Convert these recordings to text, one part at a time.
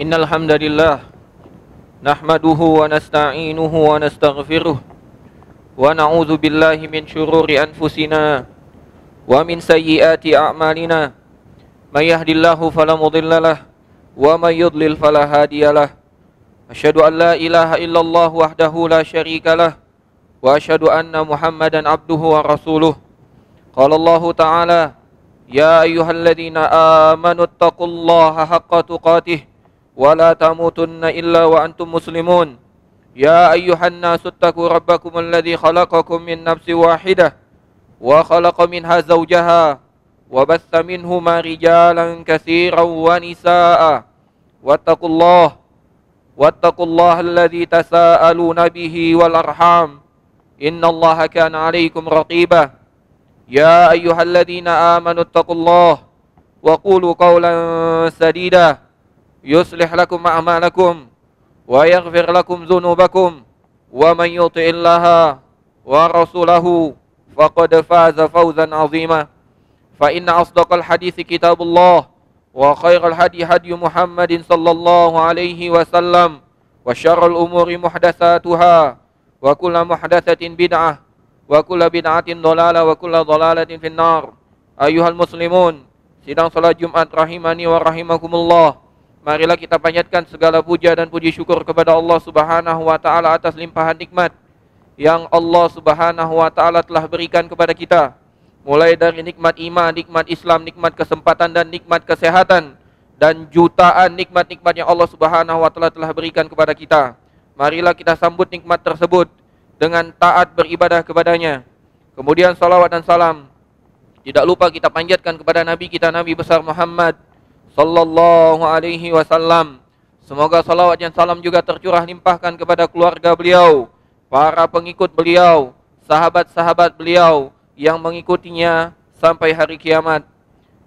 Innal hamdalillah nahmaduhu wa nasta'inuhu wa nastaghfiruh wa na'udzu billahi min syururi anfusina wa min sayyiati a'malina. May yahdihillahu fala mudhillalah wa may yudlil fala hadiyalah. Asyhadu an la ilaha illallah wahdahu la syarikalah wa asyhadu anna Muhammadan abduhu wa rasuluh. Qala Allah Ta'ala, ya ayyuhalladzina amanu taqullaha haqqa tuqatih wa la tamutunna illa wa antum muslimun. Ya ayyuhan nasu taqu rabbakum alladzi khalaqakum min nafsin wahidah wa khalaqa minha zawjaha wa batha minhuma rijalan katsiran wa nisaa'a wattaqullaha alladzi tasaaluna bihi wal arham innallaha kana 'alaikum raqiba. Ya ayyuhalladzina amanu taqullaha wa qulu qawlan sadida yuslih lakum a'malakum wa yaghfir lakum dhunubakum wa man yuti'illaha wa rasulahu faqad faza fawzan 'azima. Fa inna asdaqal hadithi kitabullah wa khairal hadi hadi Muhammadin sallallahu alaihi wasallam wa syarrul umuri muhdatsatuha wa kullu muhdatsatin bid'ah wa kullu bid'atin dhalalah wa kullu dhalalatin finnar. Ayuhal muslimun, sidang salat Jumat rahimani wa rahimakumullah. Marilah kita panjatkan segala puja dan puji syukur kepada Allah Subhanahu wa taala atas limpahan nikmat yang Allah Subhanahu wa taala telah berikan kepada kita. Mulai dari nikmat iman, nikmat Islam, nikmat kesempatan dan nikmat kesehatan, dan jutaan nikmat-nikmat yang Allah Subhanahu wa taala telah berikan kepada kita. Marilah kita sambut nikmat tersebut dengan taat beribadah kepadanya. Kemudian salawat dan salam tidak lupa kita panjatkan kepada Nabi kita, Nabi besar Muhammad sallallahu alaihi wasallam. Semoga salawat dan salam juga tercurah limpahkan kepada keluarga beliau, para pengikut beliau, sahabat-sahabat beliau yang mengikutinya sampai hari kiamat.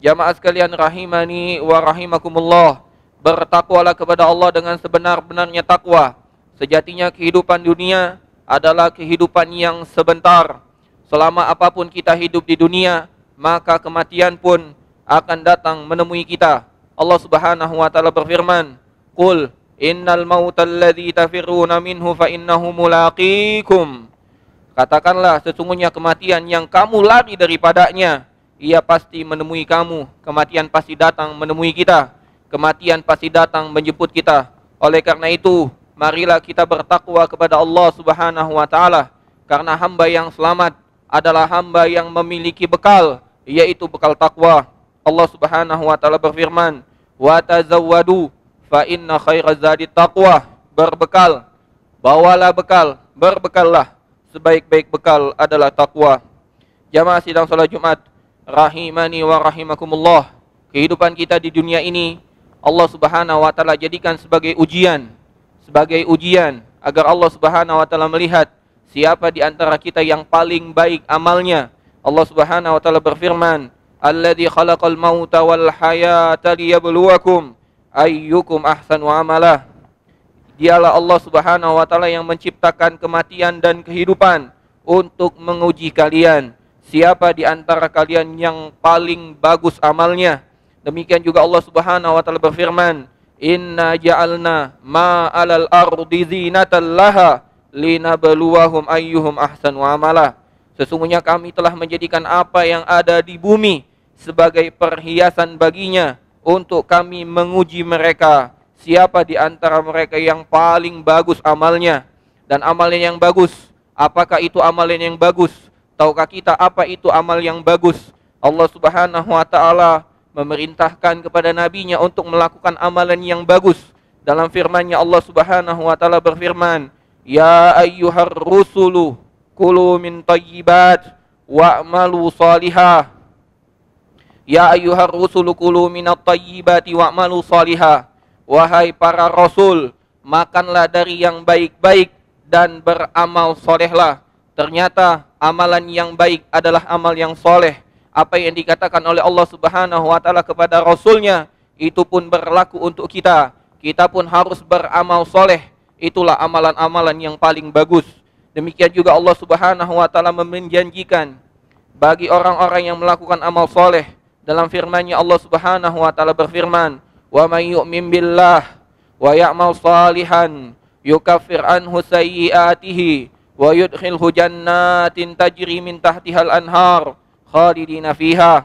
Jamaah sekalian rahimani wa rahimakumullah, bertakwalah kepada Allah dengan sebenar-benarnya takwa. Sejatinya kehidupan dunia adalah kehidupan yang sebentar. Selama apapun kita hidup di dunia, maka kematian pun akan datang menemui kita. Allah Subhanahu wa taala berfirman, "Qul innal mautal ladzi tafirruna minhu fa innahu mulaqikum." Katakanlah, sesungguhnya kematian yang kamu lari daripadanya, ia pasti menemui kamu. Kematian pasti datang menemui kita. Kematian pasti datang menjemput kita. Oleh karena itu, marilah kita bertakwa kepada Allah Subhanahu wa taala, karena hamba yang selamat adalah hamba yang memiliki bekal, yaitu bekal takwa. Allah Subhanahu wa taala berfirman, "Wa tazawwadu fa inna khairaz zadi taqwa." Berbekal, bawalah bekal, berbekallah. Sebaik-baik bekal adalah takwa. Jamaah sidang salat Jumat rahimani wa rahimakumullah. Kehidupan kita di dunia ini Allah Subhanahu wa taala jadikan sebagai ujian, agar Allah Subhanahu wa taala melihat siapa di antara kita yang paling baik amalnya. Allah Subhanahu wa taala berfirman, "Alladzi khalaqal mauta wal hayata liyabluwakum ayyukum ahsanu amala." Dialah Allah Subhanahu wa taala yang menciptakan kematian dan kehidupan untuk menguji kalian, siapa di antara kalian yang paling bagus amalnya. Demikian juga Allah Subhanahu wa taala berfirman, "Inna ja'alna ma 'alal ardi zinatan laha linabluwahum ayyuhum ahsanu amala." Sesungguhnya kami telah menjadikan apa yang ada di bumi sebagai perhiasan baginya untuk kami menguji mereka, siapa di antara mereka yang paling bagus amalnya. Dan amalnya yang bagus, apakah itu amalan yang bagus? Tahukah kita apa itu amal yang bagus? Allah Subhanahu wa taala memerintahkan kepada nabinya untuk melakukan amalan yang bagus. Dalam firman-Nya Allah Subhanahu wa taala berfirman, "Ya ayyuhar rusulu kulu min thayyibat wa'malu salihah." Ya ayyuhar rusulu kulu minat thayyibati wa'malu salihah. Wahai para rasul, makanlah dari yang baik-baik dan beramal solehlah. Ternyata amalan yang baik adalah amal yang soleh. Apa yang dikatakan oleh Allah Subhanahu wa taala kepada rasulnya, itu pun berlaku untuk kita. Kita pun harus beramal soleh. Itulah amalan-amalan yang paling bagus. Demikian juga Allah Subhanahu wa taala menjanjikan bagi orang-orang yang melakukan amal soleh. Dalam firman-Nya Allah Subhanahu wa taala berfirman, "Wa may yu'min billah wa ya'mal salihan yukaffir anhu sayyi'atihi wa yudkhilhu jannatin tajri min tahtihal anhar khalidina fiha.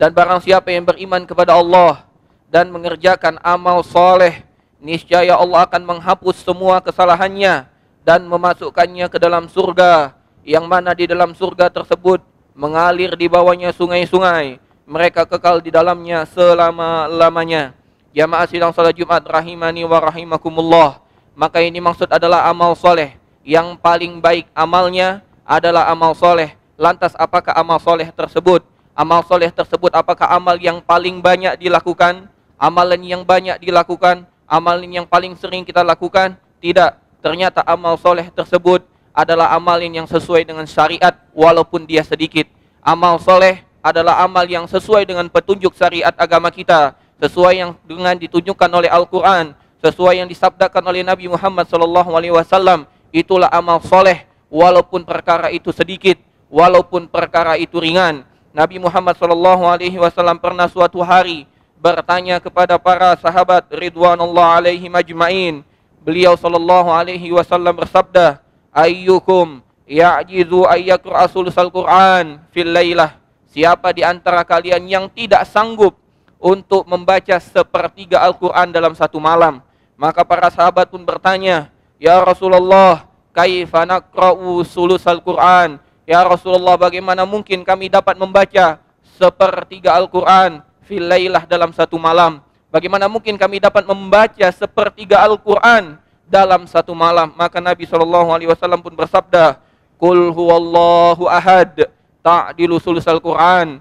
Dan barang siapa yang beriman kepada Allah dan mengerjakan amal soleh, niscaya Allah akan menghapus semua kesalahannya dan memasukkannya ke dalam surga, yang mana di dalam surga tersebut mengalir di bawahnya sungai-sungai. Mereka kekal di dalamnya selama-lamanya. Jamaah sidang salat Jumat rahimani wa rahimakumullah. Maka ini maksud adalah amal soleh. Yang paling baik amalnya adalah amal soleh. Lantas apakah amal soleh tersebut? Amal soleh tersebut apakah amal yang paling banyak dilakukan? Amalan yang banyak dilakukan? Amalan yang paling sering kita lakukan? Tidak. Ternyata amal soleh tersebut adalah amalan yang sesuai dengan syariat walaupun dia sedikit. Amal soleh adalah amal yang sesuai dengan petunjuk syariat agama kita, sesuai yang dengan ditunjukkan oleh Al-Quran, sesuai yang disabdakan oleh Nabi Muhammad SAW. Itulah amal soleh walaupun perkara itu sedikit, walaupun perkara itu ringan. Nabi Muhammad SAW pernah suatu hari bertanya kepada para sahabat ridwanullah alaihim ajma'in. Beliau SAW bersabda, ayyukum ya'jizu ayyaqra'a sulusal Qur'an fil lailah. Siapa di antara kalian yang tidak sanggup untuk membaca sepertiga Al-Quran dalam satu malam? Maka para sahabat pun bertanya, ya Rasulullah, kaifa naqra'u sulusal Qur'an? Ya Rasulullah, bagaimana mungkin kami dapat membaca sepertiga Al-Quran fil lailah dalam satu malam? Bagaimana mungkin kami dapat membaca sepertiga Al-Quran dalam satu malam? Maka Nabi SAW pun bersabda, Qul huwallahu ahad ta'dilu sulusal Quran.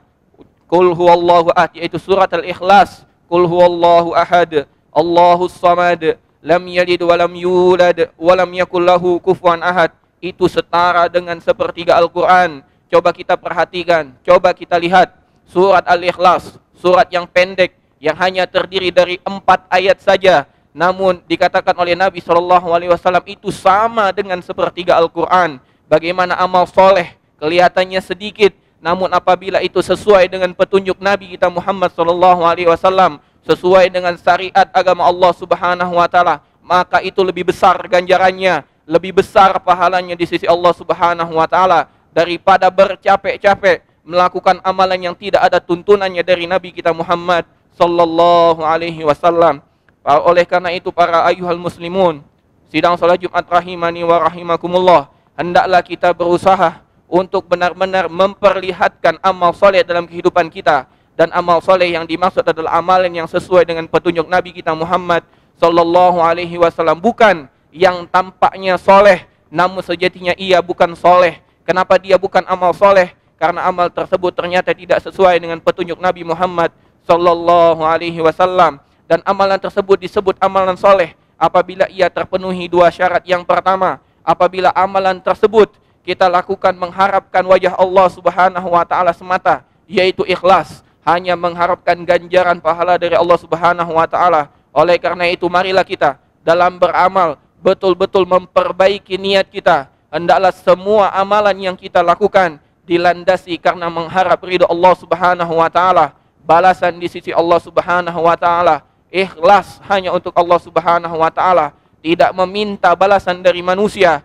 Qul huwallahu ahad, yaitu surat Al-Ikhlas. Qul huwallahu ahad, Allahus samad, lam yalid walam yulad walam yakul lahu kufuwan ahad. Itu setara dengan sepertiga Al-Quran. Coba kita perhatikan, coba kita lihat surat Al-Ikhlas, surat yang pendek, yang hanya terdiri dari 4 ayat saja. Namun dikatakan oleh Nabi SAW itu sama dengan sepertiga Al-Quran. Bagaimana amal soleh kelihatannya sedikit, namun apabila itu sesuai dengan petunjuk Nabi kita Muhammad SAW, sesuai dengan syariat agama Allah Subhanahu wa taala, maka itu lebih besar ganjarannya, lebih besar pahalanya di sisi Allah Subhanahu wa taala daripada bercapek-capek melakukan amalan yang tidak ada tuntunannya dari Nabi kita Muhammad sallallahu alaihi wasallam. Oleh karena itu para ayyuhal muslimun, sidang salat Jumat rahimani wa rahimakumullah, hendaklah kita berusaha untuk benar-benar memperlihatkan amal soleh dalam kehidupan kita. Dan amal soleh yang dimaksud adalah amalan yang sesuai dengan petunjuk Nabi kita Muhammad sallallahu alaihi wasallam, bukan yang tampaknya soleh namun sejatinya ia bukan soleh. Kenapa dia bukan amal soleh? Karena amal tersebut ternyata tidak sesuai dengan petunjuk Nabi Muhammad sallallahu alaihi wasallam. Dan amalan tersebut disebut amalan soleh apabila ia terpenuhi 2 syarat. Yang pertama, apabila amalan tersebut kita lakukan mengharapkan wajah Allah Subhanahu wa taala semata, yaitu ikhlas, hanya mengharapkan ganjaran pahala dari Allah Subhanahu wa taala. Oleh karena itu marilah kita dalam beramal betul-betul memperbaiki niat kita. Hendaklah semua amalan yang kita lakukan dilandasi karena mengharap ridha Allah Subhanahu wa taala, balasan di sisi Allah Subhanahu wa taala, ikhlas hanya untuk Allah Subhanahu wa taala, tidak meminta balasan dari manusia,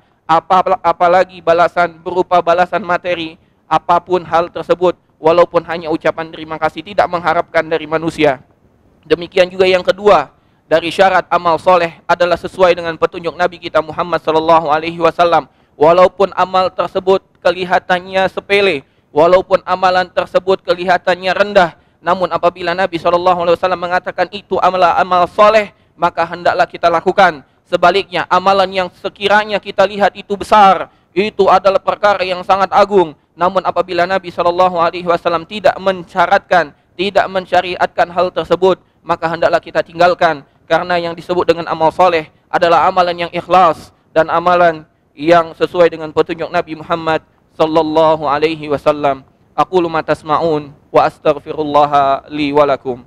apalagi balasan berupa balasan materi, apapun hal tersebut, walaupun hanya ucapan terima kasih, tidak mengharapkan dari manusia. Demikian juga yang kedua, dari syarat amal soleh adalah sesuai dengan petunjuk Nabi kita Muhammad sallallahu alaihi wasallam. Walaupun amal tersebut kelihatannya sepele, walaupun amalan tersebut kelihatannya rendah, namun apabila Nabi SAW mengatakan itu amal soleh, maka hendaklah kita lakukan. Sebaliknya, amalan yang sekiranya kita lihat itu besar, itu adalah perkara yang sangat agung, namun apabila Nabi SAW tidak mensyaratkan, tidak mensyariatkan hal tersebut, maka hendaklah kita tinggalkan. Karena yang disebut dengan amal soleh adalah amalan yang ikhlas dan amalan yang sesuai dengan petunjuk Nabi Muhammad sallallahu alaihi wasallam. Aqulu ma tasma'un wa astaghfirullaha li wa lakum.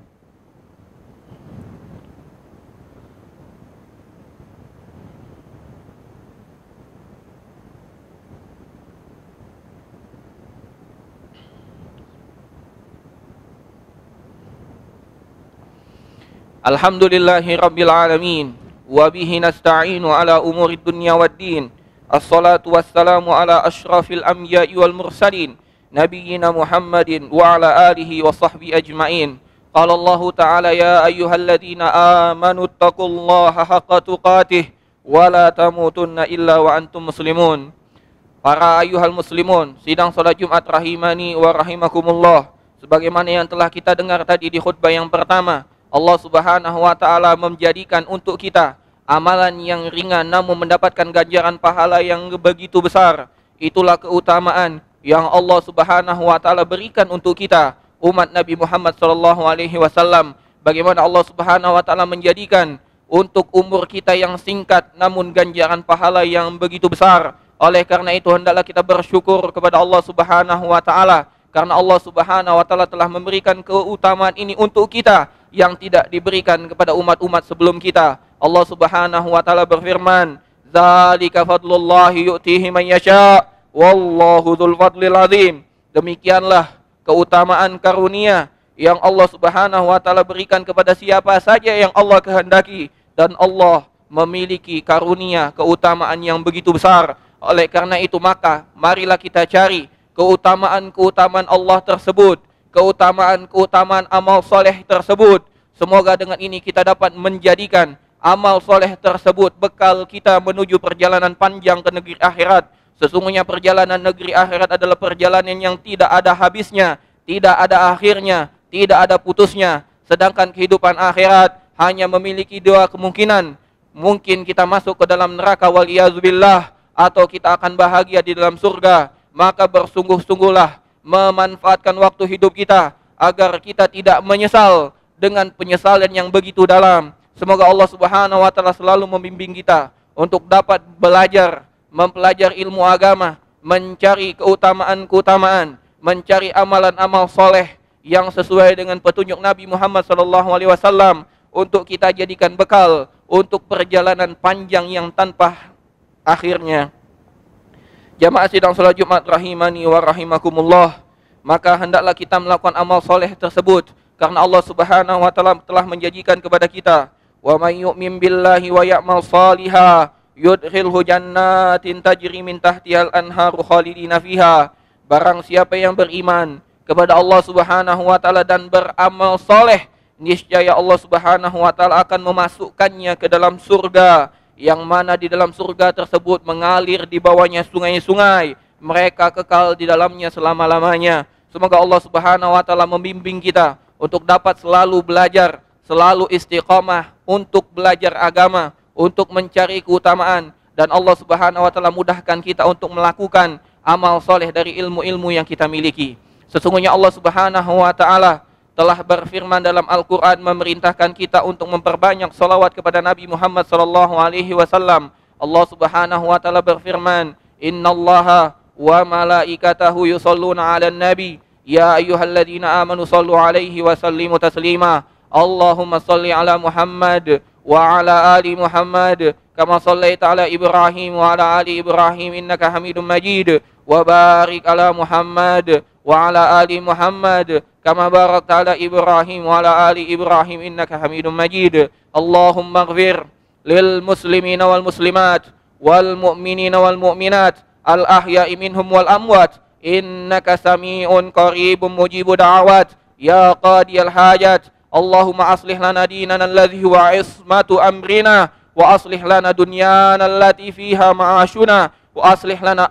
Alhamdulillahi Rabbil Alamin. Wabihi nasta'inu ala umuri dunya waddin. Assalatu wassalamu ala ashrafil anbiya'i wal mursalin, Nabiyyina Muhammadin wa ala alihi wa sahbihi ajma'in. Qala Allah Ta'ala ya ayyuhalladzina amanu taqullaha haqqa tuqatih wa la tamutunna illa wa antum muslimun. Para ayyuhal muslimun, sidang salat Jumat rahimani wa rahimakumullah. Sebagaimana yang telah kita dengar tadi di khutbah yang pertama, Allah Subhanahu wa Ta'ala menjadikan untuk kita amalan yang ringan namun mendapatkan ganjaran pahala yang begitu besar. Itulah keutamaan yang Allah Subhanahu wa Ta'ala berikan untuk kita, umat Nabi Muhammad sallallahu alaihi wasallam. Bagaimana Allah Subhanahu wa Ta'ala menjadikan untuk umur kita yang singkat namun ganjaran pahala yang begitu besar. Oleh karena itu hendaklah kita bersyukur kepada Allah Subhanahu wa Ta'ala, karena Allah Subhanahu wa Ta'ala telah memberikan keutamaan ini untuk kita yang tidak diberikan kepada umat-umat sebelum kita. Allah Subhanahu wa Ta'ala berfirman, "Dzalika fadlullahi yu'tihi man yasha, wallahu dzul fadlil azim." Demikianlah keutamaan karunia yang Allah Subhanahu wa Ta'ala berikan kepada siapa saja yang Allah kehendaki, dan Allah memiliki karunia keutamaan yang begitu besar. Oleh karena itu maka marilah kita cari keutamaan-keutamaan Allah tersebut, keutamaan-keutamaan amal soleh tersebut. Semoga dengan ini kita dapat menjadikan amal soleh tersebut bekal kita menuju perjalanan panjang ke negeri akhirat. Sesungguhnya perjalanan negeri akhirat adalah perjalanan yang tidak ada habisnya, tidak ada akhirnya, tidak ada putusnya. Sedangkan kehidupan akhirat hanya memiliki dua kemungkinan. Mungkin kita masuk ke dalam neraka waliyazubillah, atau kita akan bahagia di dalam surga. Maka bersungguh-sungguhlah memanfaatkan waktu hidup kita agar kita tidak menyesal dengan penyesalan yang begitu dalam. Semoga Allah Subhanahu wa Ta'ala selalu membimbing kita untuk dapat belajar, mempelajari ilmu agama, mencari keutamaan-keutamaan, mencari amalan-amal soleh yang sesuai dengan petunjuk Nabi Muhammad SAW untuk kita jadikan bekal untuk perjalanan panjang yang tanpa akhirnya. Jamaah sidang salat Jumat rahimani wa rahimakumullah, maka hendaklah kita melakukan amal soleh tersebut, karena Allah Subhanahu wa Ta'ala telah menjanjikan kepada kita, wa may yu'min billahi wa ya'mal shaliha yudkhilhu jannatin tajri min tahtihal anharu khalidina fiha. Barang siapa yang beriman kepada Allah Subhanahu wa Ta'ala dan beramal soleh, niscaya Allah Subhanahu wa Ta'ala akan memasukkannya ke dalam surga, yang mana di dalam surga tersebut mengalir di bawahnya sungai-sungai. Mereka kekal di dalamnya selama-lamanya. Semoga Allah Subhanahu wa Ta'ala membimbing kita untuk dapat selalu belajar, selalu istiqamah untuk belajar agama, untuk mencari keutamaan, dan Allah Subhanahu wa Ta'ala mudahkan kita untuk melakukan amal soleh dari ilmu-ilmu yang kita miliki. Sesungguhnya Allah Subhanahu wa Ta'ala telah berfirman dalam Al-Quran, memerintahkan kita untuk memperbanyak salawat kepada Nabi Muhammad sallallahu alaihi wasallam. Allah Subhanahu wa Ta'ala berfirman, "Innallaha wa malaikatahu yusholluna 'alan nabi, ya ayyuhalladzina amanu shallu 'alaihi wa sallimu taslima. Allahumma shalli 'ala Muhammad wa 'ala ali Muhammad kama shallaita 'ala Ibrahim wa 'ala ali Ibrahim innaka Hamidum Majid. Wa barik 'ala Muhammad wa 'ala ali Muhammad kama barakta 'ala Ibrahim wa 'ala ali Ibrahim innaka Hamidum Majid. Allahumma ighfir lil muslimina wal muslimat wal mu'minina wal mu'minat al ahya'i minhum wal amwat innaka sami'un qaribun mujibu da'awat ya qadiyal hajat. Allahumma aslih lana dinana alladhi huwa ismatu amrina wa aslih lana dunyana allati fiha ma'ashuna wa aslih lana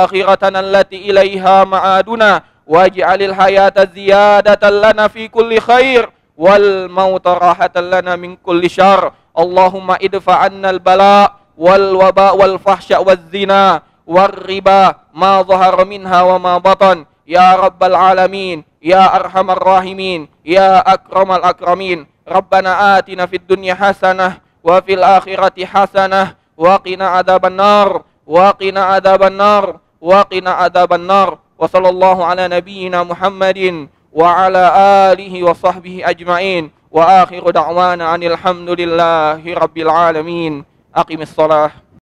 akhiratana allati ilaiha ma'aduna waj'alil hayata ziyadatan lana fi kulli khair wal mauta rahatan lana min kulli syarr. Allahumma idfa 'anna al bala wal waba wal fahsya waz zina war riba ma dhahara minha wa ma batan ya rabbal alamin ya arhamar rahimin ya akramal akramin. Rabbana atina fid dunya hasanah wa fil akhirati hasanah wa qina adzaban nar wa qina adzaban nar wa qina adzaban nar. Wa sallallahu ala nabiyyina Muhammadin wa ala alihi wa sahbihi ajma'in. Wa akhiru da'wana anil hamdulillahi rabbil alamin. Aqimis salah.